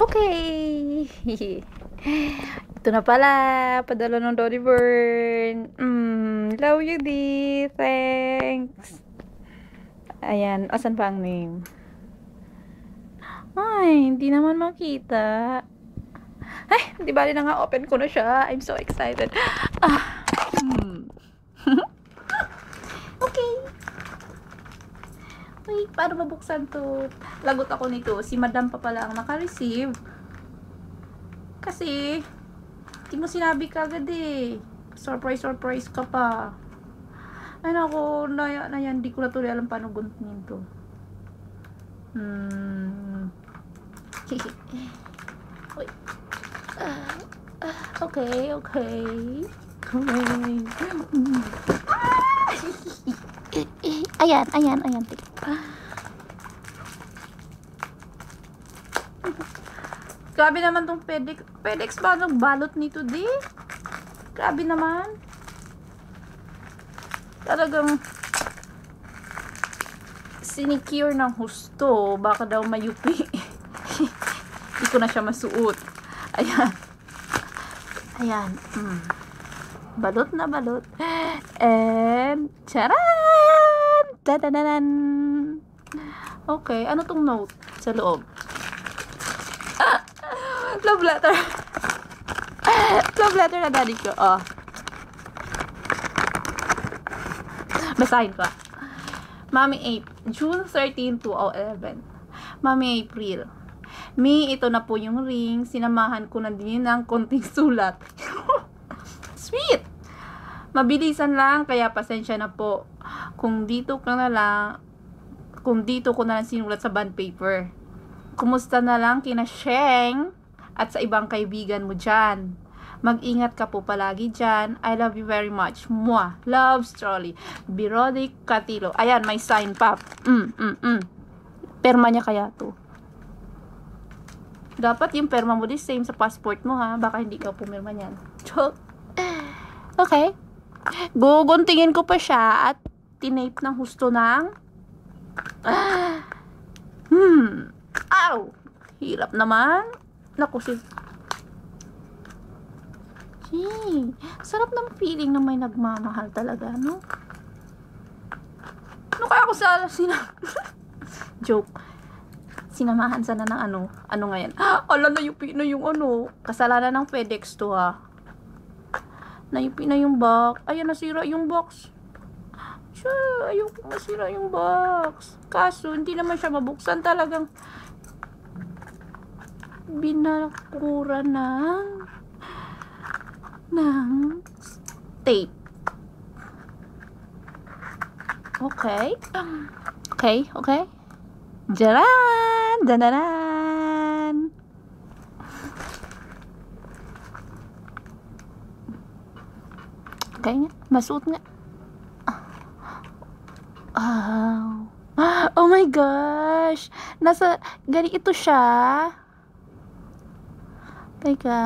Okay. Ito na pala. Padala ng Doddy Burn. Love you, di. Thanks. Ayan. Asan pa ang name? Ay, hindi naman makita. Ay, di bali na nga. Open ko na siya. I'm so excited. Okay. Wait, paano mabuksan to? Lagot ako nito. Si Madam pa pala ang naka-receive. Kasi, di mo sinabi kagad eh. Surprise ka pa. Ay nako, na yan. Di ko na tuloy alam paano guntingin to. Wait. Okay. Ayan. Grabe naman tong FedEx ba? Nagbalot nito di? Grabe naman. Talagang sinicure ng husto. Baka daw mayupi. Hindi ko na siya masuot. Ayan. Balot na balot. And charan! Tadadanan! Okay, ano tong note sa loob? Love letter. Love letter na daddy ko. Basahin ko. Mami 8, June 13, 2011. Mami April. Ito na po yung ring. Sinamahan ko na din ng konting sulat. Sweet! Mabilisan lang, kaya pasensya na po. Kung dito ko na lang sinulat sa bond paper. Kumusta na lang kina Sheng at sa ibang kaibigan mo dyan. Mag-ingat ka po palagi dyan. I love you very much. Mwah. Loves, Trolley. Birodic Catilo. Ayan, may sign pa. Perma niya kaya to. Dapat yung perma mo di same sa passport mo ha. Baka hindi ka pumirma niyan. Okay. Guguntingin ko pa siya at tinape ng husto ng Ow! Hirap naman. Naku sarap ng feeling na may nagmamahal talaga, no? Ano kaya ako joke. Sinamahan sana ng ano nga yan? Ala, nayupi na yung kasalanan ng FedEx to ha. Nayupi na yung box. Ayan, nasira yung box. Ayoko masira yung box. Kaso, hindi naman siya mabuksan talagang binakura ng tape. Okay. Jaran! Danaran! Okay nga. Masuot nga. Oh my gosh! Ganito siya. Teka.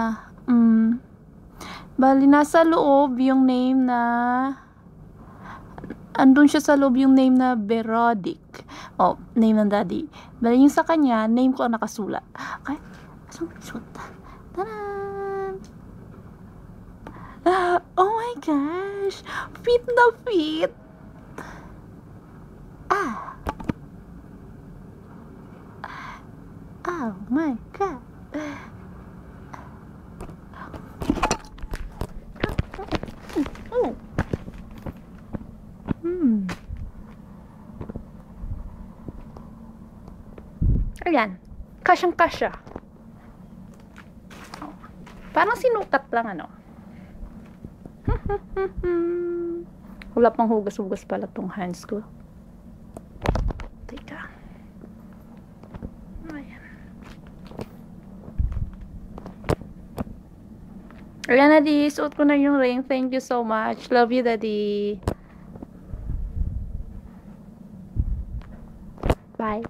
Bali, nasa loob yung name na andun siya sa loob yung name na Berodic. Name ng daddy. Bali, yung sa kanya, name ko ang nakasulat. Okay? Suot. Tanan! Oh my gosh! Fit na fit! Oh my god! Ayan. Kasyang-kasya. Parang sinukat lang, Wala pang hugas-hugas pala tong hands ko. Teka. Ayan, Daddy. Suot ko na yung ring. Thank you so much. Love you, Daddy. Bye.